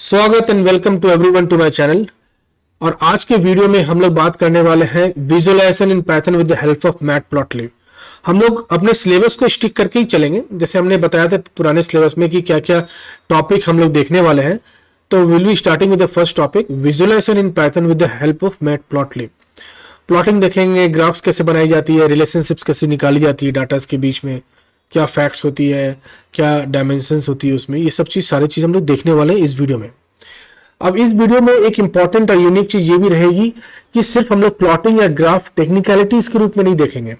स्वागत and welcome to everyone to my channel. और आज के वीडियो में हम लोग बात करने वाले हैं visualisation in Python with the help of Matplotlib. हम लोग अपने सिलेबस को स्टिक करके ही चलेंगे, जैसे हमने बताया था पुराने सिलेबस में कि क्या क्या टॉपिक हम लोग देखने वाले हैं। तो will be starting with the first topic, visualisation in Python with the help of Matplotlib. Plotting देखेंगे, ग्राफ्स कैसे बनाई जाती है, रिलेशनशिप्स कैसे निकाली जाती है डाटास के बीच में, क्या फैक्ट्स होती है, क्या डायमेंशंस होती है उसमें, ये सब चीज सारी चीज हम लोग देखने वाले हैं इस वीडियो में। अब इस वीडियो में एक इंपॉर्टेंट और यूनिक चीज ये भी रहेगी कि सिर्फ हम लोग प्लॉटिंग या ग्राफ टेक्निकलिटीज के रूप में नहीं देखेंगे।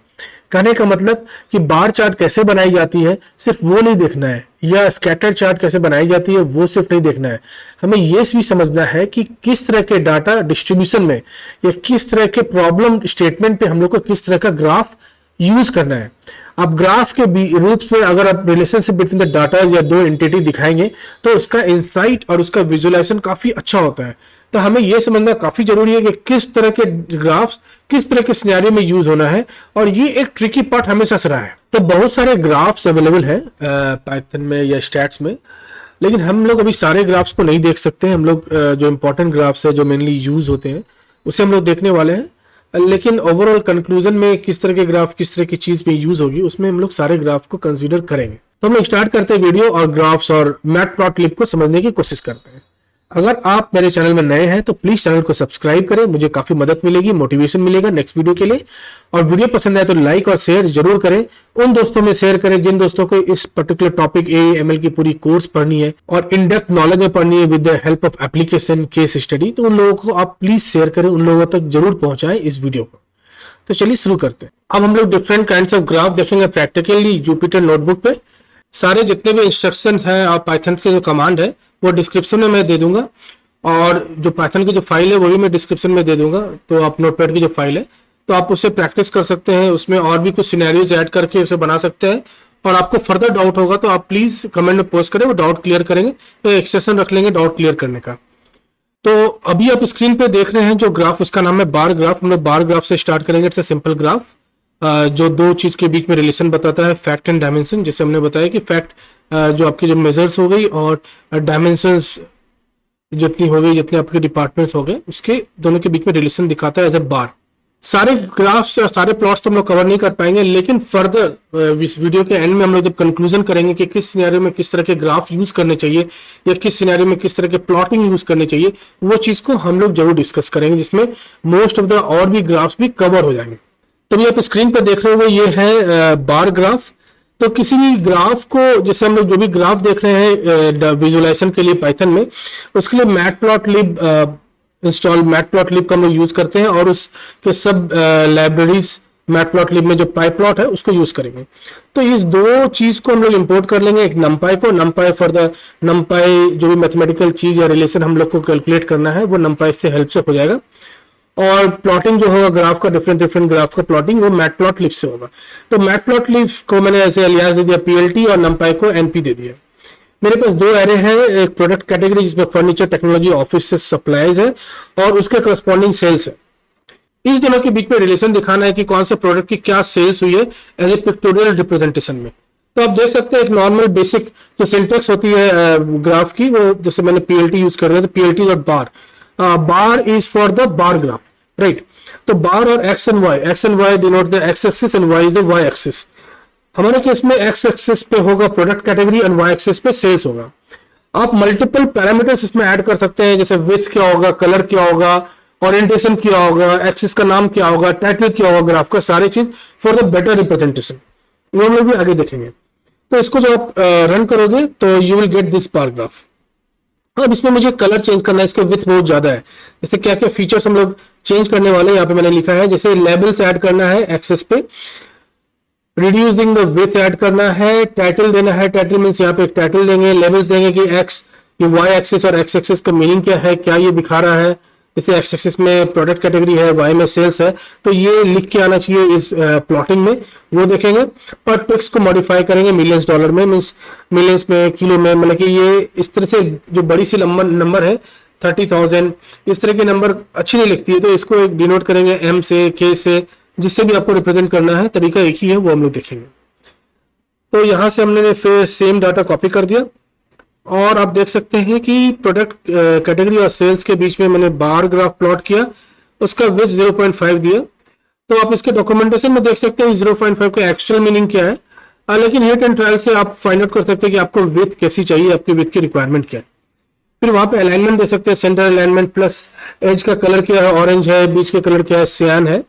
कहने का मतलब कि बार चार्ट कैसे बनाई जाती है सिर्फ वो नहीं देखना है, या स्कैटर चार्ट कैसे बनाई जाती है वो सिर्फ नहीं देखना है। हमें ये भी समझना है कि किस तरह के डाटा डिस्ट्रीब्यूशन में या किस तरह के प्रॉब्लम स्टेटमेंट पे हम लोग को किस तरह का ग्राफ यूज करना है। अब ग्राफ के रूप में अगर आप रिलेशनशिप बिटवीन द डाटा या दो एंटिटी दिखाएंगे तो उसका इंसाइट और उसका विजुअलाइजेशन काफी अच्छा होता है। तो हमें यह समझना काफी जरूरी है कि किस तरह के ग्राफ्स किस तरह के सिनेरियो में यूज होना है, और ये एक ट्रिकी पार्ट हमेशा से रहा है। तो बहुत सारे ग्राफ्स अवेलेबल है पाइथन में या स्टैट्स में, लेकिन हम लोग अभी सारे ग्राफ्स को नहीं देख सकते हैं। हम लोग जो इंपॉर्टेंट ग्राफ्स है जो मेनली यूज होते हैं उसे हम लोग देखने वाले हैं, लेकिन ओवरऑल कंक्लूजन में किस तरह के ग्राफ किस तरह की चीज में यूज होगी उसमें हम लोग सारे ग्राफ को कंसीडर करेंगे। तो हम लोग स्टार्ट करते हैं वीडियो और ग्राफ्स और मैटप्लॉटलिब को समझने की कोशिश करते हैं। अगर आप मेरे चैनल में नए हैं तो प्लीज चैनल को सब्सक्राइब करें, मुझे काफी मदद मिलेगी, मोटिवेशन मिलेगा नेक्स्ट वीडियो के लिए। और वीडियो पसंद आए तो लाइक और शेयर जरूर करें, उन दोस्तों में शेयर करें जिन दोस्तों को इस पर्टिकुलर टॉपिक AML की पूरी कोर्स पढ़नी है और इन डेप्थ नॉलेज में पढ़नी है with the help of application case study. तो उन लोगों को आप प्लीज शेयर करें, उन लोगों तक जरूर पहुंचाएं इस वीडियो को। तो चलिए शुरू करते हैं। अब हम लोग डिफरेंट काइंड्स ऑफ ग्राफ देखेंगे प्रैक्टिकली जुपिटर नोटबुक पे। सारे जितने भी इंस्ट्रक्शन है और पाइथन के जो कमांड है वो डिस्क्रिप्शन में मैं दे दूंगा, और जो पाइथन की जो फाइल है वो भी मैं डिस्क्रिप्शन में दे दूंगा। तो आप नोटपैड की जो फाइल है तो आप उससे प्रैक्टिस कर सकते हैं, उसमें और भी कुछ सिनेरियोज ऐड करके उसे बना सकते हैं। और आपको फर्दर डाउट होगा तो आप प्लीज कमेंट में पोस्ट करें, वो डाउट क्लियर करेंगे। तो एक सेशन रख लेंगे डाउट क्लियर करने का। तो अभी आप स्क्रीन पे देख रहे हैं जो ग्राफ, उसका नाम है बार ग्राफ। हम लोग बार ग्राफ से स्टार्ट करेंगे। इट्स अ सिंपल ग्राफ जो दो चीज के बीच में रिलेशन बताता है, फैक्ट एंड डायमेंशन। जैसे हमने बताया कि फैक्ट जो आपकी जो मेजर्स हो गई और डायमेंशंस जितनी हो गई, जितने आपके डिपार्टमेंट्स हो गए, उसके दोनों के बीच में रिलेशन दिखाता है एज ए बार। सारे ग्राफ्स और सारे प्लॉट्स तो हम लोग कवर नहीं कर पाएंगे, लेकिन फर्दर इस वीडियो के एंड में हम लोग जब कंक्लूजन करेंगे कि किस सिनेरियो में किस तरह के ग्राफ यूज करने चाहिए या किस सिनेरियो में किस तरह के प्लॉटिंग यूज करने चाहिए, वो चीज को हम लोग जरूर डिस्कस करेंगे, जिसमें मोस्ट ऑफ द और भी ग्राफ्स भी कवर हो जाएंगे। तो ये आप स्क्रीन पर देख रहे हो ये है बार ग्राफ। तो किसी भी ग्राफ को, जैसे हम लोग जो भी ग्राफ देख रहे हैं विजुअलाइजेशन के लिए पाइथन में, उसके लिए मैटप्लॉटलिब मैटप्लॉटलिब का हम लोग यूज करते हैं, और उसके सब लाइब्रेरीज मैटप्लॉटलिब में जो पाइप्लॉट है उसको यूज करेंगे। तो इस दो चीज को हम लोग इंपोर्ट कर लेंगे, एक नंपाई को, नंपाई फॉर द नंपाई जो भी मैथमेटिकल चीज या रिलेशन हम लोग को कैलकुलेट करना है वो नंपाई से हेल्प से हो जाएगा। और प्लॉटिंग जो होगा ग्राफ का, डिफरेंट ग्राफ का प्लॉटिंग वो मैटप्लॉटलिब से होगा। तो मैटप्लॉटलिब को मैंने ऐसे अलियास दे दिया PLT और नंपाई को NP दे दिया। मेरे पास दो एरे हैं, एक प्रोडक्ट कैटेगरी जिसमें फर्नीचर, टेक्नोलॉजी, ऑफिस से सप्लाईज है, और उसके करस्पॉन्डिंग सेल्स है। इस दोनों के बीच में रिलेशन दिखाना है कि कौन से प्रोडक्ट की क्या सेल्स हुई है एज ए पिक्टोरियल रिप्रेजेंटेशन में। तो आप देख सकते हैं एक नॉर्मल बेसिक जो सिंटेक्स होती है ग्राफ की, वो जैसे मैंने PLT यूज कर रहे हैं तो PLT dot bar, bar is for the bar graph, right. तो बार और x and y denote the x axis and y is the y axis. हमारे केस में एक्स एक्सिस पे होगा product category and y axis पे sales होगा। आप multiple parameters इसमें ऐड कर सकते हैं, जैसे विड्थ क्या होगा, कलर क्या होगा, ओरिएंटेशन क्या होगा, एक्सिस का नाम क्या होगा, टाइटल क्या होगा ग्राफ का, सारी चीज फॉर द बेटर रिप्रेजेंटेशन। वो हम लोग भी आगे देखेंगे। तो इसको जो आप रन करोगे तो you will get this bar graph. अब इसमें मुझे कलर चेंज करना है, इसका विड्थ बहुत ज्यादा है। जैसे क्या क्या फीचर्स हम लोग चेंज करने वाले हैं यहाँ पे मैंने लिखा है। जैसे लेबल्स ऐड करना है एक्सेस पे, रिड्यूसिंग द विड्थ ऐड करना है, टाइटल देना है, टाइटल मींस यहाँ पे एक टाइटल देंगे, लेबल्स देंगे कि एक्स, ये वाई एक्सिस और एक्स एक्सिस का मीनिंग क्या है, क्या ये दिखा रहा है। जैसे एक्स एक्सिस में प्रोडक्ट कैटेगरी है, वाई में सेल्स है, तो ये लिख के आना चाहिए इस प्लॉटिंग में, वो देखेंगे। और टेक्स्ट को मॉडिफाई करेंगे मिलियंस डॉलर में, मींस मिलियंस में, किलो में, मतलब कि ये इस तरह से जो बड़ी सी नंबर है 30,000, इस तरह के नंबर अच्छी नहीं लिखती है, तो इसको एक डिनोट करेंगे M से, K से, जिससे भी आपको रिप्रेजेंट करना है तरीका एक ही है, वो हम लोग देखेंगे। तो यहां से हमने फिर सेम डाटा कॉपी कर दिया और आप देख सकते हैं कि प्रोडक्ट कैटेगरी और सेल्स के बीच में मैंने बार ग्राफ प्लॉट किया, उसका विथ 0.5 दिया। तो आप इसके डॉक्यूमेंटेशन में देख सकते हैं 0.5 का एक्चुअल मीनिंग क्या है। लेकिन हिट एंड ट्रायल से आप फाइंड आउट कर सकते हैं कि आपको विथ कैसी चाहिए, आपकी विथ की रिक्वायरमेंट क्या है। फिर वहां पे अलाइनमेंट दे सकते हैं, सेंटर अलाइनमेंट प्लस एज का कलर क्या है, ऑरेंज है, बीच का कलर क्या है, सियान है।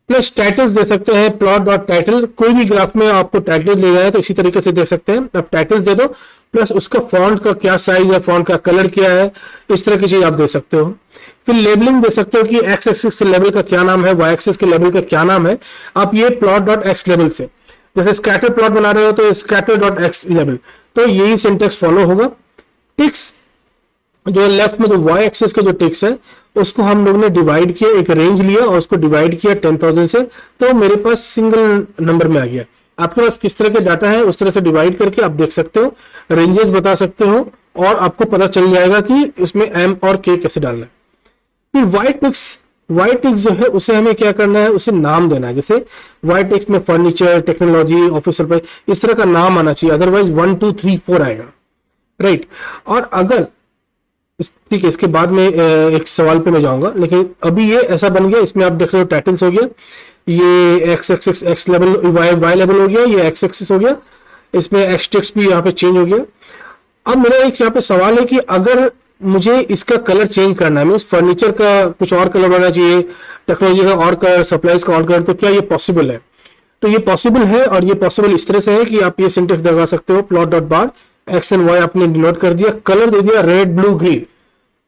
प्लस टाइटल्स दे सकते हैं, प्लॉट डॉट टाइटल, कोई भी ग्राफ में आपको टाइटल दे रहा है तो इसी तरीके से दे सकते हैं। आप टाइटल्स दे दो, प्लस उसका फॉन्ट का क्या साइज है, फॉन्ट का कलर क्या है, इस तरह की चीज आप दे सकते हो। फिर लेबलिंग दे सकते हो कि एक्स एक्सिस के लेवल का क्या नाम है, वाई एक्सिस के लेवल का क्या नाम है। आप ये प्लॉट डॉट एक्स लेवल से, जैसे स्कैटर प्लॉट बना रहे हो तो स्कैटर डॉट एक्स लेवल, तो यही सिंटेक्स फॉलो होगा। टिक्स जो लेफ्ट में जो वाई एक्सिस के जो टिक्स है उसको हम लोग ने डिवाइड किया, एक रेंज लिया और उसको डिवाइड किया 10,000 से, तो मेरे पास सिंगल नंबर में आ गया। आपके पास किस तरह के डाटा है उस तरह से डिवाइड करके आप देख सकते हो, रेंजेस बता सकते हो और आपको पता चल जाएगा कि इसमें एम और के कैसे डालना है। फिर वाइट टिक्स जो है उसे हमें क्या करना है, उसे नाम देना है। जैसे वाइट टिक्स में फर्नीचर, टेक्नोलॉजी, ऑफिस सप्लाई, इस तरह का नाम आना चाहिए, अदरवाइज 1 2 3 4 आएगा, राइट। और अगर ठीक है, इसके बाद में एक सवाल पे मैं जाऊंगा, लेकिन अभी ये ऐसा बन गया, इसमें आप देख रहे हो टाइटल्स हो गया, ये X axis X level, Y level हो गया, ये एक्स एक्सिस हो गया, इसमें एक्स टेक्स्ट भी यहाँ पे चेंज हो गया। अब मेरा एक यहाँ पे सवाल है कि अगर मुझे इसका कलर चेंज करना है, मीन्स फर्नीचर का कुछ और कलर होना चाहिए, टेक्नोलॉजी का और कलर, सप्लाईज का और कलर, तो क्या ये पॉसिबल है? तो ये पॉसिबल है, और ये पॉसिबल इस तरह से है कि आप ये सिंटेक्स लगा सकते हो, plot dot bar x and y आपने डिनोट कर दिया, कलर दे दिया रेड ब्लू ग्रीन।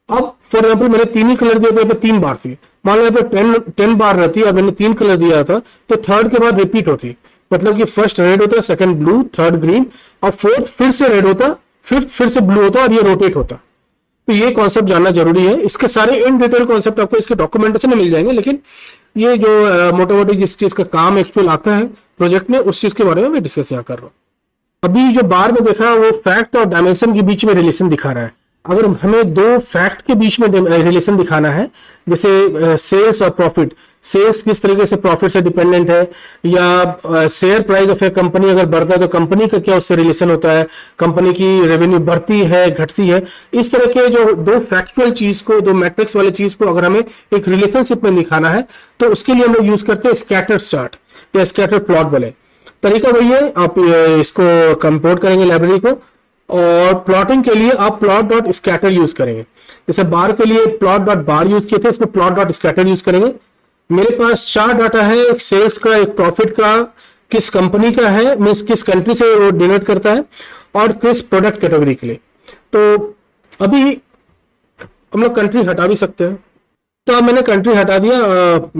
अब फॉर एग्जाम्पल मैंने 3 ही कलर दिए थे, 3 बार थी, मान लो यहाँ पे 10 बार रहती और मैंने 3 कलर दिया था, तो थर्ड के बाद रिपीट होती, मतलब कि फर्स्ट रेड होता, सेकंड ब्लू, थर्ड ग्रीन, और फोर्थ फिर से रेड होता, फिफ्थ फिर से ब्लू होता और ये रोटेट होता। तो ये कॉन्सेप्ट जानना जरूरी है। इसके सारे इन डिटेल कॉन्सेप्ट आपको इसके डॉक्यूमेंटेशन में मिल जाएंगे, लेकिन ये जो मोटा मोटी जिस चीज का काम एक्चुअल आता है प्रोजेक्ट में, उस चीज के बारे में मैं डिस्कस यहाँ कर रहा हूँ। अभी जो बार में देखा वो फैक्ट और डायमेंशन के बीच में रिलेशन दिखा रहा है। अगर हमें दो फैक्ट के बीच में रिलेशन दिखाना है, जैसे सेल्स और प्रॉफिट, सेल्स किस तरीके से प्रॉफिट से डिपेंडेंट है, या share price of A company अगर बढ़ता है तो कंपनी का क्या उससे रिलेशन होता है, कंपनी की रेवेन्यू बढ़ती है घटती है, इस तरह के जो दो फैक्चुअल चीज को, दो मैट्रिक्स वाले चीज को अगर हमें एक रिलेशनशिप में दिखाना है तो उसके लिए हम लोग यूज करते हैं स्कैटर चार्ट या स्कैटर प्लॉट वाले तरीका। वही है, आप इसको कंपोर्ट करेंगे लाइब्रेरी को, और प्लॉटिंग के लिए आप प्लॉट डॉट स्कैटर यूज करेंगे। जैसे बार के लिए प्लॉट डॉट बार यूज किए थे, इसमें प्लॉट डॉट स्कैटर यूज करेंगे। मेरे पास 4 डाटा है, एक सेल्स का, एक प्रॉफिट का, किस कंपनी का है, मीन्स किस कंट्री से वो डिनोट करता है, और किस प्रोडक्ट कैटेगरी के लिए। तो अभी हम लोग कंट्री हटा भी सकते हैं, तो अब मैंने कंट्री हटा दिया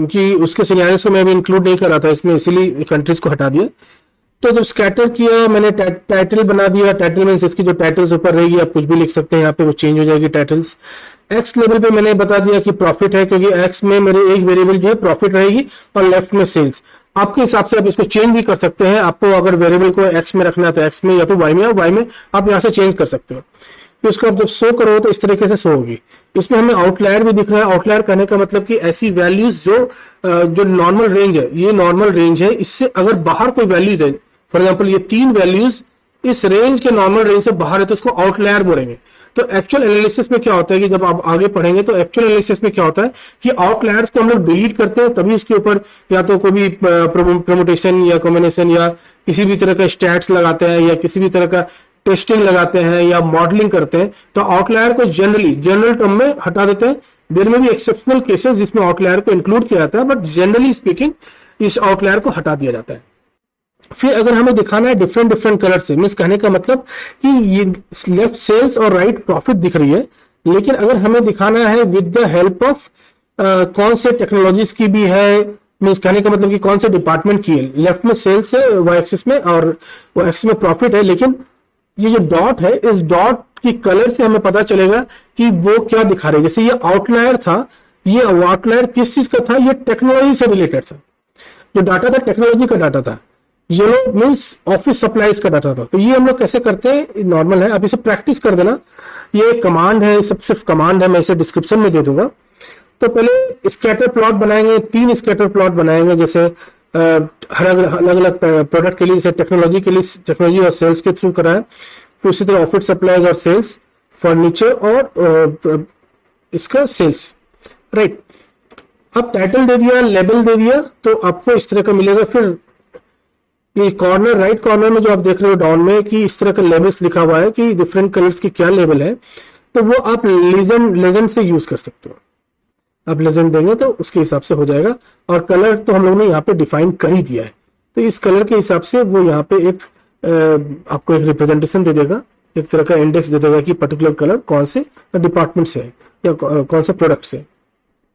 कि उसके सिनेरियोस को मैं अभी इंक्लूड नहीं कर रहा था इसमें, इसीलिए कंट्रीज को हटा दिया। तो जब स्कैटर किया मैंने टाइटल बना दिया, टाइटल मीन्स इसकी जो टाइटल्स ऊपर रहेगी आप कुछ भी लिख सकते हैं, यहाँ पे वो चेंज हो जाएगी टाइटल्स। एक्स लेवल पे मैंने बता दिया कि प्रॉफिट है, क्योंकि एक्स में मेरे एक वेरिएबल जो है प्रॉफिट रहेगी, और लेफ्ट में सेल्स। आपके हिसाब से आप इसको चेंज भी कर सकते हैं, आपको अगर वेरिएबल को एक्स में रखना है तो एक्स में, या तो वाई में, और वाई में आप यहाँ से चेंज कर सकते हो। तो इसको आप जब शो करो तो इस तरीके से शो होगी। इसमें हमें आउटलायर भी दिख रहा है। आउटलायर कहने का मतलब कि ऐसी वैल्यूज जो नॉर्मल रेंज है, ये नॉर्मल रेंज है, इससे अगर बाहर कोई वैल्यूज है, फॉर एग्जाम्पल ये 3 वैल्यूज इस रेंज के नॉर्मल रेंज से बाहर है, तो उसको आउटलायर बोलेंगे। तो एक्चुअल एनालिसिस में क्या होता है कि जब आप आगे पढ़ेंगे तो एक्चुअल एनालिसिस में क्या होता है कि आउटलायर्स को हम लोग डिलीट करते हैं, तभी उसके ऊपर या तो कोई भी परमुटेशन या कॉम्बिनेशन या किसी भी तरह का स्टैट्स लगाते हैं, या किसी भी तरह का टेस्टिंग लगाते हैं, या मॉडलिंग करते हैं, तो आउटलायर को जनरल टर्म में हटा देते हैं। देयर में भी एक्सेप्शनल केसेस जिसमें आउटलायर को इंक्लूड किया जाता है, बट जनरली स्पीकिंग इस आउटलायर को हटा दिया जाता है। फिर अगर हमें दिखाना है डिफरेंट कलर से, मीन्स कहने का मतलब कि ये लेफ्ट सेल्स और राइट प्रॉफिट दिख रही है, लेकिन अगर हमें दिखाना है विद द हेल्प ऑफ कौन से टेक्नोलॉजीज की भी है, मीन्स कहने का मतलब कि कौन से डिपार्टमेंट की है। लेफ्ट में सेल्स है वाई एक्सिस में, और वाई एक्सिस में प्रॉफिट है, लेकिन ये जो डॉट है, इस डॉट की कलर से हमें पता चलेगा कि वो क्या दिखा रही है। जैसे ये आउटलायर था, ये आउटलायर किस चीज का था, ये टेक्नोलॉजी से रिलेटेड था। जो डाटा था टेक्नोलॉजी का डाटा था, येलो मीन्स ऑफिस सप्लाईज का डाटा था। तो ये हम लोग कैसे करते हैं, नॉर्मल है, आप इसे प्रैक्टिस कर देना। ये कमांड है, सब सिर्फ कमांड है, मैं इसे डिस्क्रिप्शन में दे दूंगा। तो पहले स्कैटर प्लॉट बनाएंगे, 3 स्कैटर प्लॉट बनाएंगे, जैसे अलग अलग प्रोडक्ट के लिए, जैसे टेक्नोलॉजी के लिए टेक्नोलॉजी और सेल्स के थ्रू करा है। फिर उसी तरह ऑफिस सप्लाईज और सेल्स, फर्नीचर और इसका सेल्स, राइट। अब टाइटल दे दिया, लेबल दे दिया, तो आपको इस तरह का मिलेगा। फिर ये कॉर्नर, राइट कॉर्नर में जो आप देख रहे हो डाउन में कि इस तरह का लेबल्स लिखा हुआ है कि डिफरेंट कलर्स की क्या लेबल है, तो वो आप लेजेंड से यूज कर सकते हो। आप लेजेंड देंगे तो उसके हिसाब से हो जाएगा। और कलर तो हम लोगों ने यहाँ पे डिफाइन कर ही दिया है, तो इस कलर के हिसाब से वो यहाँ पे एक आपको एक रिप्रेजेंटेशन दे देगा, एक तरह का इंडेक्स दे देगा कि पर्टिकुलर कलर कौन से डिपार्टमेंट से है या कौन सा प्रोडक्ट से।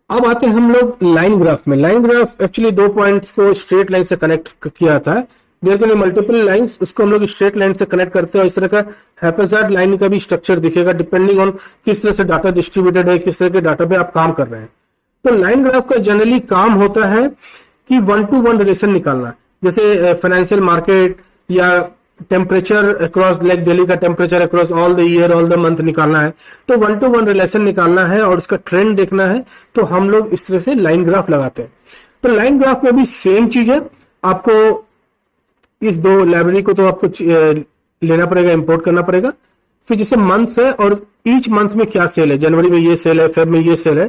अब आते हैं हम लोग लाइन ग्राफ में। लाइन ग्राफ एक्चुअली दो पॉइंट्स को स्ट्रेट लाइन से कनेक्ट किया जाता है। There can be multiple lines, उसको हम लोग स्ट्रेट लाइन से कनेक्ट करते हैं। और इस तरह का हैप्पैज़ार्ड लाइन का भी स्ट्रक्चर दिखेगा डिपेंडिंग ऑन किस तरह से डाटा डिस्ट्रीब्यूटेड है, किस तरह के डाटा पे आप काम कर रहे हैं। तो लाइन ग्राफ का जनरली काम होता है कि 1-to-1 रिलेशन निकालना, जैसे फाइनेंशियल मार्केट या टेम्परेचर अक्रॉस, लाइक दिल्ली का temperature across all the year all the month निकालना है, तो 1-to-1 रिलेशन निकालना है और उसका ट्रेंड देखना है, तो हम लोग इस तरह से लाइन ग्राफ लगाते हैं। तो लाइन ग्राफ में भी सेम चीज है, आपको इस दो लाइब्रेरी को तो आपको लेना पड़ेगा, इंपोर्ट करना पड़ेगा। फिर जैसे मंथ है और ईच मंथ में क्या सेल है, जनवरी में ये सेल है, फेब में ये सेल है,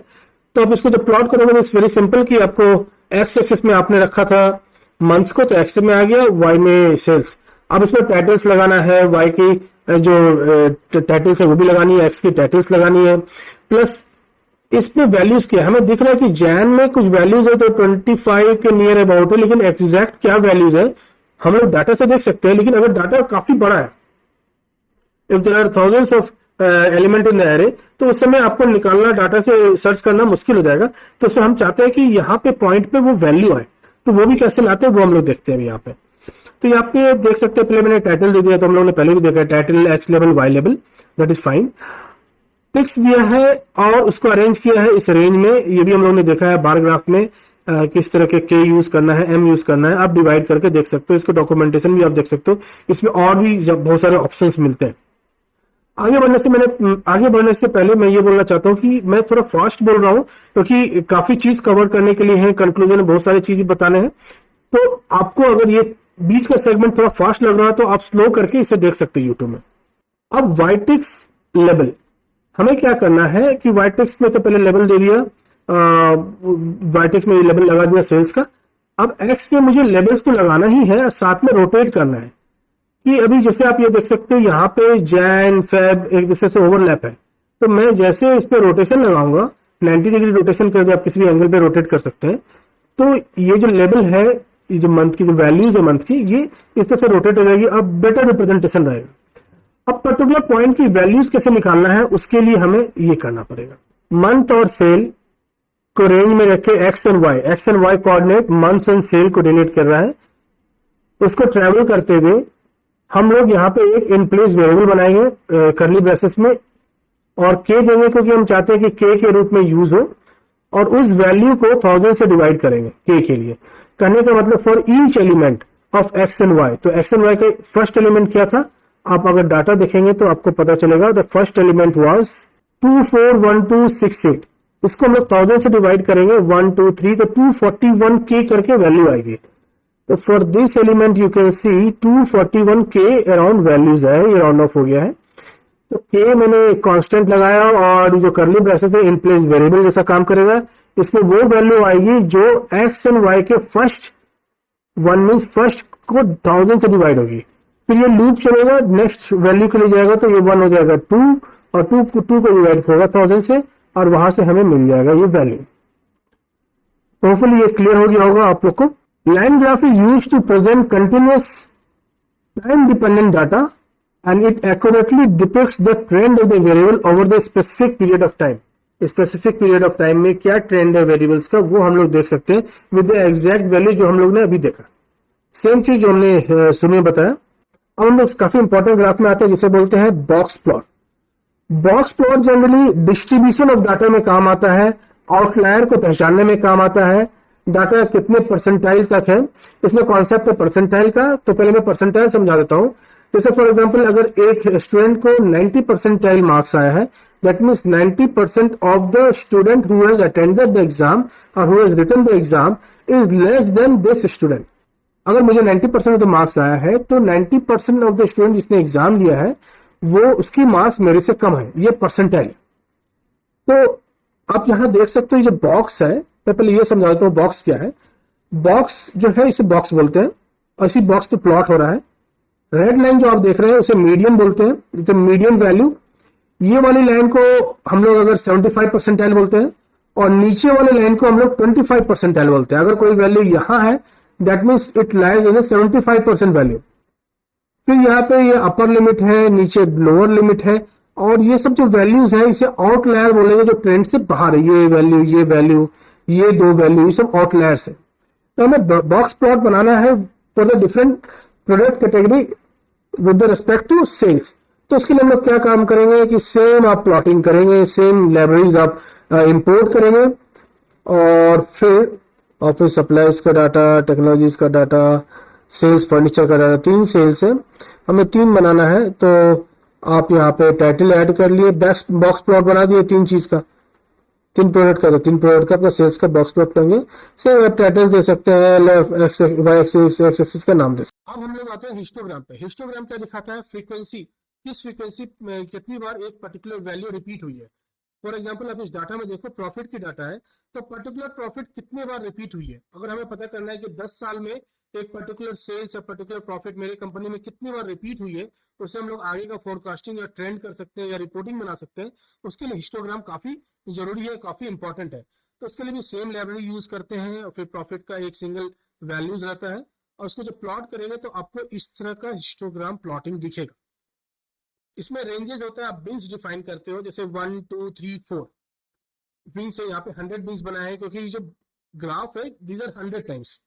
तो आप इसको जब प्लॉट करोगे तो इट्स वेरी सिंपल कि आपको एक्स एक्सिस में आपने रखा था मंथ्स को, तो एक्स में आ गया, वाई में सेल्स। अब इसमें टाइटल्स लगाना है, वाई की जो टाइटल्स है वो भी लगानी है, एक्स की टाइटल्स लगानी है, प्लस इसमें वैल्यूज क्या है। हमें दिख रहा है कि जैन में कुछ वैल्यूज है तो 25 के नियर अबाउट है, लेकिन एग्जैक्ट क्या वैल्यूज है हम लोग डाटा से देख सकते हैं। लेकिन अगर डाटा काफी बड़ा है, if there are thousands of element in the array, तो उस समय आपको निकालना, डाटा से सर्च करना मुश्किल हो जाएगा। तो इसमें हम चाहते हैं कि यहाँ पे पॉइंट पे वो वैल्यू आए, तो वो भी कैसे लाते हैं वो हम लोग देखते हैं यहाँ पे। तो यहाँ पे देख सकते हैं, पहले मैंने टाइटल दे दिया, तो हम लोगों ने पहले भी देखा है title X level Y level, that is fine. Text दिया है और उसको अरेंज किया है इस रेंज में, ये भी हम लोगों ने देखा है बार ग्राफ में किस तरह के यूज करना है, एम यूज करना है, आप डिवाइड करके देख सकते हो। इसको डॉक्यूमेंटेशन भी आप देख सकते हो, इसमें और भी बहुत सारे ऑप्शंस मिलते हैं। आगे बढ़ने से पहले मैं ये बोलना चाहता हूँ कि मैं थोड़ा फास्ट बोल रहा हूँ क्योंकि काफी चीज कवर करने के लिए है, कंक्लूजन में बहुत सारी चीजें बताने हैं। तो आपको अगर ये बीच का सेगमेंट थोड़ा फास्ट लग रहा है तो आप स्लो करके इसे देख सकते हैं यूट्यूब में। अब वाइटेक्स लेवल, हमें क्या करना है कि वाइटेक्स में तो पहले लेवल दे दिया, वाइटेक्स में लेवल लगा दिया सेल्स का। अब एक्स में मुझे लेवल्स तो लगाना ही है, साथ में रोटेट करना है कि अभी जैसे आप ये देख सकते हो यहाँ पे जैन फेब एक दूसरे से ओवरलैप है, तो मैं जैसे इस पे रोटेशन लगाऊंगा, 90 डिग्री रोटेशन कर दे, आप किसी भी एंगल पे रोटेट कर सकते हैं, तो ये जो लेवल है, ये जो मंथ की जो वैल्यूज है मंथ की, ये इस तरह से रोटेट हो जाएगी। अब बेटर रिप्रेजेंटेशन रहेगा। अब पर्टिकुलर पॉइंट की वैल्यूज कैसे निकालना है उसके लिए हमें ये करना पड़ेगा। मंथ और सेल को रेंज में रखे x and y coordinate months and sale को डिलीट कर रहा है, उसको ट्रेवल करते हुए हम लोग यहाँ पे एक इन प्लेस वेरिएबल बनाएंगे करली ब्रेसेस में और के देंगे क्योंकि हम चाहते हैं कि के के रूप में यूज हो, और उस वैल्यू को 1000 से डिवाइड करेंगे के लिए। कहने का मतलब for each element of x and y, तो एक्स एंड वाई का फर्स्ट एलिमेंट क्या था, आप अगर डाटा देखेंगे तो आपको पता चलेगा द फर्स्ट एलिमेंट वाज 241268, इसको हम लोग 1000 से डिवाइड करेंगे 1 2 3, तो 241 के करके वैल्यू आएगी। तो for this element you can see 241 के अराउंड वैल्यूज है, ये राउंड ऑफ हो गया है। तो के मैंने कांस्टेंट लगाया और जो करली ब्रेसेस है इन प्लेस वेरिएबल जैसा काम करेगा, इसमें वो वैल्यू आएगी जो एक्स एंड वाई के फर्स्ट वन मीन्स फर्स्ट को 1000 से डिवाइड होगी। फिर ये लूप चलेगा, नेक्स्ट वैल्यू के लिए जाएगा तो ये 1 हो जाएगा 2 और 2 को डिवाइड होगा 1000 से और वहां से हमें मिल जाएगा ये वैल्यू। होपफुली ये क्लियर हो गया होगा आप लोग को। Line graph is used to present continuous time dependent data and it accurately depicts the trend of the variable over the specific period of time. Specific period of time में क्या trend है variables का वो हम लोग देख सकते हैं विद द एग्जैक्ट वैल्यू जो हम लोग ने अभी देखा। सेम चीज जो हमने सुनिए बताया। अब हम लोग काफी इंपॉर्टेंट ग्राफ में आते हैं जिसे बोलते हैं box plot. Box plot generally distribution of data में काम आता है, आउटलायर को पहचानने में काम आता है, डाटा कितने परसेंटाइल तक है, इसमें कॉन्सेप्ट है परसेंटाइल का। तो पहले मैं परसेंटाइल समझा देता हूं। जैसे फॉर एग्जांपल अगर एक स्टूडेंट को 90 परसेंटाइल मार्क्स आया है, that means 90% of the student who has attended the exam और who has written the exam is less than this student. अगर मुझे 90% ऑफ द मार्क्स आया है तो 90% ऑफ द स्टूडेंट जिसने एग्जाम दिया है वो उसकी मार्क्स मेरे से कम है, ये परसेंटाइल है। तो आप यहां देख सकते हो ये जो बॉक्स है, मैं पहले ये समझा देता हूँ बॉक्स क्या है। बॉक्स जो है इसे बॉक्स बोलते हैं और इसी बॉक्स पे प्लॉट हो रहा है। रेड लाइन जो आप देख रहे हैं उसे मीडियन बोलते हैं, जैसे मीडियन वैल्यू। ये वाली लाइन को हम लोग अगर 75 परसेंटाइल बोलते हैं और नीचे वाले लाइन को हम लोग 25 परसेंटाइल बोलते हैं। अगर कोई वैल्यू यहां है that means it lies in 75% value. फिर यहाँ पे ये अपर लिमिट है, नीचे लोअर लिमिट है, और ये सब जो वैल्यूज है इसे आउटलायर बोलेंगे, जो ट्रेंड से बाहर है। ये वैल्यू, ये वैल्यू, ये दो वैल्यू, ये सब आउटलायर्स है। तो हमें बॉक्स प्लॉट बनाना है for the different product category with the respect to sales. तो उसके लिए हम लोग क्या काम करेंगे कि सेम आप प्लॉटिंग करेंगे, सेम लाइब्रेरीज आप इंपोर्ट करेंगे, और फिर ऑफिस सप्लाईज का डाटा, टेक्नोलॉजीज का डाटा, सेल्स फर्नीचर का डाटा, 3 सेल्स है, हमें 3 बनाना है। तो आप यहाँ पे टाइटल ऐड कर लिए, बॉक्स प्लॉट बना दिए 3 चीज का, 3 प्रोडक्ट का, तो 3 प्रोडक्ट का आपका सेल्स का बॉक्स प्लॉट लेंगे। सेम आप टाइटल दे सकते हैं, एक्स एक्सिस का नाम दे सकते हैं। अब हम लोग आते हैं हिस्टोग्राम पे। हिस्टोग्राम क्या दिखाता है? फ्रीक्वेंसी, किस फ्रीक्वेंसी में कितनी बार एक पर्टिकुलर वैल्यू रिपीट हुई है। फॉर एग्जाम्पल आप इस डाटा में देखो, प्रॉफिट की डाटा है, तो पर्टिकुलर प्रॉफिट कितने बार रिपीट हुई है। अगर हमें पता करना है कि 10 साल में एक पर्टिकुलर सेल्स या पर्टिकुलर प्रॉफिट मेरे कंपनी में कितनी बार रिपीट हुई है, तो उससे हम लोग आगे का फोरकास्टिंग या ट्रेंड कर सकते हैं या रिपोर्टिंग बना सकते हैं। उसके लिए हिस्टोग्राम काफी जरूरी है, काफी इंपॉर्टेंट है। तो उसके लिए भी सेम लाइब्रेरी यूज करते हैं, और फिर प्रॉफिट का एक सिंगल वैल्यूज रहता है, और उसको जब प्लॉट करेंगे तो आपको इस तरह का हिस्टोग्राम प्लॉटिंग दिखेगा। इसमें रेंजेस होता है, आप बिन्स डिफाइन करते हो, जैसे 1 2 3 4 बिन्स है। यहाँ पे 100 बिन्स बनाए हैं क्योंकि ये जो ग्राफ है दीज आर 100 टाइम्स।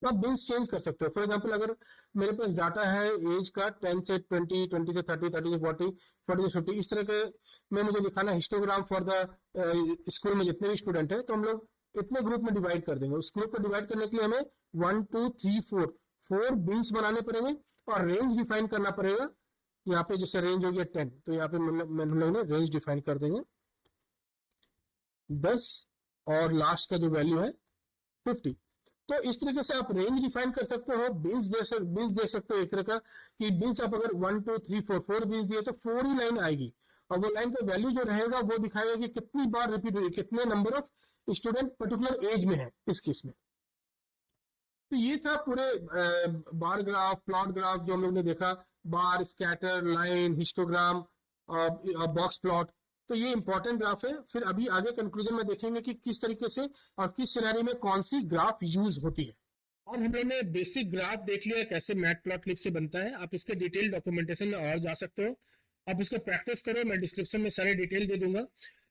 तो आप बिन्स चेंज कर सकते हो। फॉर एग्जांपल अगर मेरे पास डाटा है एज का 10 से 20, 20 से 30, 30 से 40, 40 से 50, इस तरह के में मुझे दिखाना हिस्टोग्राम फॉर द स्कूल में जितने भी स्टूडेंट है, तो हम लोग इतने ग्रुप में डिवाइड कर देंगे। उस ग्रुप को डिवाइड करने के लिए हमें 1 2 3 4 बिन्स बनाने पड़ेंगे और रेंज डिफाइन करना पड़ेगा। यहाँ पे जैसे रेंज हो गया 10, तो यहाँ पे हम लोग रेंज डिफाइन कर देंगे 10, और लास्ट का जो वैल्यू है 50। तो इस तरीके से आप रेंज डिफाइन कर सकते हो। बिन्स दे सकते हो एक तरह का, कि बिन्स आप अगर 1 2 3 4 बिन्स दिए तो 4 ही लाइन आएगी, और वो लाइन का वैल्यू जो रहेगा वो दिखाएगा कि कितनी बार रिपीट हुई, कितने number of student particular age में है इस केस में। तो ये था पूरे बार ग्राफ, प्लॉट ग्राफ जो हम लोग ने देखा, bar, scatter, line, histogram, box plot. तो ये इंपॉर्टेंट ग्राफ है। फिर अभी आगे कंक्लूजन में देखेंगे कि किस तरीके से और किस सिनेरियो में कौन सी ग्राफ यूज होती है। और हम लोग ने बेसिक ग्राफ देख लिया कैसे मैटप्लॉटलिब से बनता है। आप इसके डिटेल डॉक्यूमेंटेशन में और जा सकते हो, आप इसको प्रैक्टिस करो। मैं डिस्क्रिप्शन में सारे डिटेल दे दूंगा।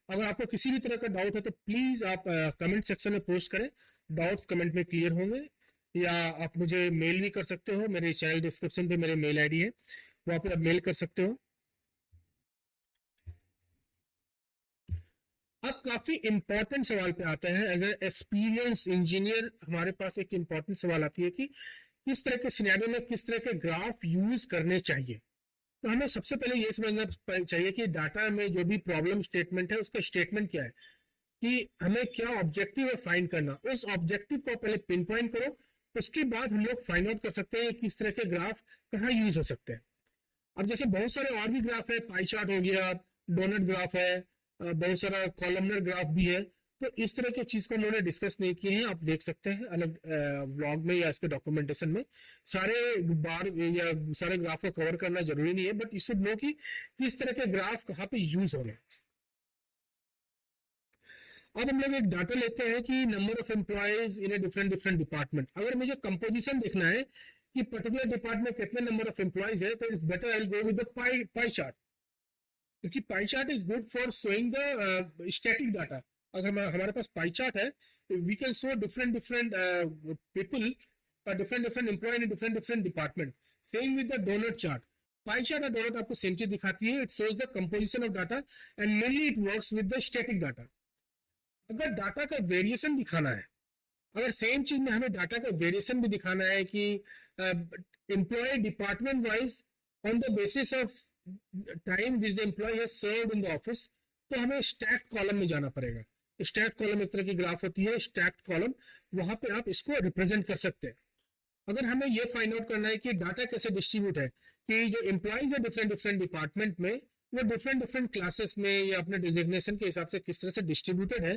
अगर आपको किसी भी तरह का डाउट है तो प्लीज आप कमेंट सेक्शन में पोस्ट करें, डाउट्स कमेंट में क्लियर होंगे। या आप मुझे मेल भी कर सकते हो, मेरे चैनल डिस्क्रिप्शन पे मेरे मेल आईडी है, वहाँ पे आप मेल कर सकते हो। अब काफी इंपॉर्टेंट सवाल पे आता है, एज एक्सपीरियंस इंजीनियर हमारे पास एक इंपॉर्टेंट सवाल आती है कि किस तरह के सिनेरियो में किस तरह के ग्राफ यूज करने चाहिए। तो हमें सबसे पहले ये समझना चाहिए कि डाटा में जो भी प्रॉब्लम स्टेटमेंट है उसका स्टेटमेंट क्या है, कि हमें क्या ऑब्जेक्टिव है फाइंड करना। उस ऑब्जेक्टिव को पहले पिन पॉइंट करो, उसके बाद हम लोग फाइंड आउट कर सकते हैं किस तरह के ग्राफ कहाँ यूज हो सकते हैं। अब जैसे बहुत सारे और भी ग्राफ है, पाई चार्ट हो गया, डोनट ग्राफ है, बहुत सारा कॉलमनर ग्राफ भी है। तो इस तरह की चीज को उन्होंने डिस्कस नहीं किए हैं, आप देख सकते हैं अलग व्लॉग में या इसके डॉक्यूमेंटेशन में। सारे बार या सारे ग्राफ को कवर करना जरूरी नहीं है, बट यू शुड नो कि किस तरह के ग्राफ कहाँ पे यूज हो रहे हैं। अब हम लोग एक डाटा लेते हैं कि number of employees in a different different department. अगर मुझे कंपोजिशन देखना है कि पर्टिकुलर डिपार्टमेंट कितने नंबर ऑफ एम्प्लॉयज है, तो it's better I will go with the pie chart, क्योंकि pie chart is good for showing the static data. अगर हमारे पास पाई चार्ट है, we can show different different people, different different employee in different different department. Same with the donut chart. Pie chart और donut आपको same चीज दिखाती है, it shows the composition of data and mainly it works with the static data. अगर data का variation दिखाना है, अगर सेम चीज में हमें डाटा का वेरिएशन भी दिखाना है कि employee department wise on the basis of time which the employee has served in the office, तो हमें स्टैक्ड कॉलम में जाना पड़ेगा। स्टैक्ड कॉलम एक तरह की ग्राफ होती है, स्टैक्ड कॉलम, वहां पे आप इसको रिप्रेजेंट कर सकते हैं। अगर हमें ये फाइंड आउट करना है कि डाटा कैसे डिस्ट्रीब्यूट है, कि जो एम्प्लॉइज है डिफरेंट डिफरेंट डिपार्टमेंट में, वो डिफरेंट डिफरेंट क्लासेस में या अपने डिजिग्नेशन के हिसाब से किस तरह से डिस्ट्रीब्यूटेड है,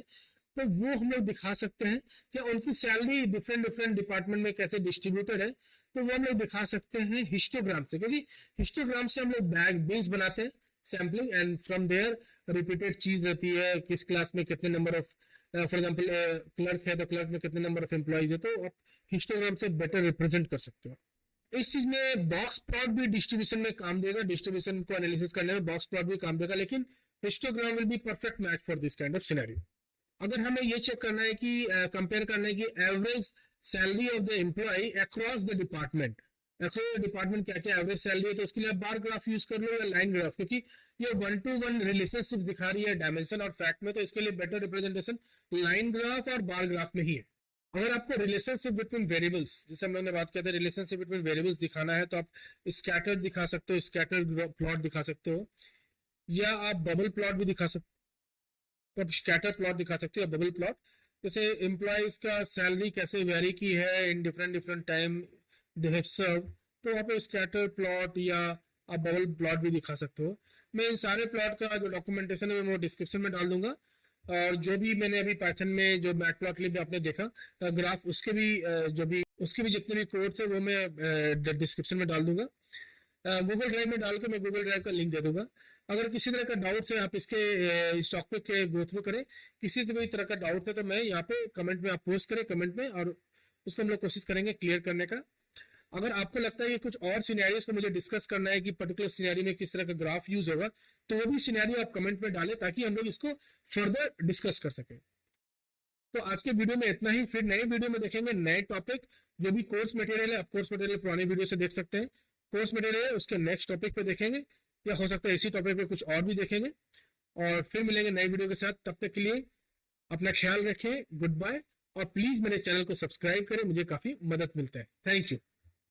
तो वो हम लोग दिखा सकते हैं कि उनकी सैलरी डिफरेंट डिफरेंट डिपार्टमेंट में कैसे डिस्ट्रीब्यूटेड है, तो वो हम लोग दिखा सकते हैं हिस्टोग्राम से, क्योंकि हिस्टोग्राम से हम लोग बेस बनाते हैं sampling, and from there repeated चीज रहती है, किस क्लास में कितने number of, for example clerk है तो क्लर्क में कितने नंबर ऑफ एम्प्लॉइज है, तो आप हिस्टोग्राम से बेटर रिप्रेजेंट कर सकते हो। इस चीज में बॉक्स प्लॉट भी डिस्ट्रीब्यूशन में काम देगा, डिस्ट्रीब्यूशन को एनालिसिस करने में बॉक्स प्लॉट भी काम देगा, लेकिन histogram will be perfect match for this kind of scenario. अगर हमें ये चेक करना है कि कंपेयर करना है कि average salary of the employee across the department, department क्या क्या एवरेज सैलरी है, तो उसके लिए आप बार ग्राफ यूज कर लो या लाइन ग्राफ, क्योंकि ये 1-to-1 रिलेशनशिप दिखा रही है डायमेंशन और फैक्ट में, तो इसके लिए बेटर रिप्रेजेंटेशन लाइन ग्राफ और बार ग्राफ में ही है। अगर आपको रिलेशनशिप बिटवीन वेरिएबल्स, जैसे हम लोगों ने बात किया था, रिलेशनशिप बिटवीन वेरिएबल्स दिखाना है, तो आप स्कैटर्ड दिखा सकते हो, स्कैटर्ड प्लॉट दिखा सकते हो, या आप बबल प्लॉट भी दिखा सकते हो, तो आप स्कैटर प्लॉट दिखा सकते हो, बबल प्लॉट, जैसे एम्प्लॉयज का सैलरी कैसे वेरी की है in different different time they have serve, तो वहाँ पे स्कैटर प्लॉट या आप बबल प्लॉट भी दिखा सकते हो। मैं इन सारे प्लॉट का जो डॉक्यूमेंटेशन है वो डिस्क्रिप्शन में डाल दूंगा, और जो भी मैंने अभी पाइथन में जो मैटप्लॉटलिब आपने देखा ग्राफ, उसके भी जितने भी कोड्स है वो मैं डिस्क्रिप्शन में डाल दूंगा। गूगल ड्राइव में डाल के मैं गूगल ड्राइव का लिंक दे दूंगा। अगर किसी तरह का डाउट है आप इस टॉपिक के गो थ्रू करें, किसी भी तरह का डाउट है तो मैं यहाँ पे कमेंट में आप पोस्ट करें कमेंट में, और उसको हम लोग कोशिश करेंगे क्लियर करने का। अगर आपको लगता है कि कुछ और सिनेरियोस को मुझे डिस्कस करना है कि पर्टिकुलर सिनेरियो में किस तरह का ग्राफ यूज होगा, तो वो भी सिनेरियो आप कमेंट में डालें ताकि हम लोग इसको फर्दर डिस्कस कर सकें। तो आज के वीडियो में इतना ही, फिर नए वीडियो में देखेंगे नए टॉपिक, जो भी कोर्स मटेरियल है, आप कोर्स मटेरियल पुराने वीडियो से देख सकते हैं, कोर्स मटेरियल है उसके नेक्स्ट टॉपिक पे देखेंगे, या हो सकता है इसी टॉपिक पे कुछ और भी देखेंगे, और फिर मिलेंगे नए वीडियो के साथ। तब तक के लिए अपना ख्याल रखें, गुड बाय, और प्लीज मेरे चैनल को सब्सक्राइब करें, मुझे काफी मदद मिलता है। Thank you.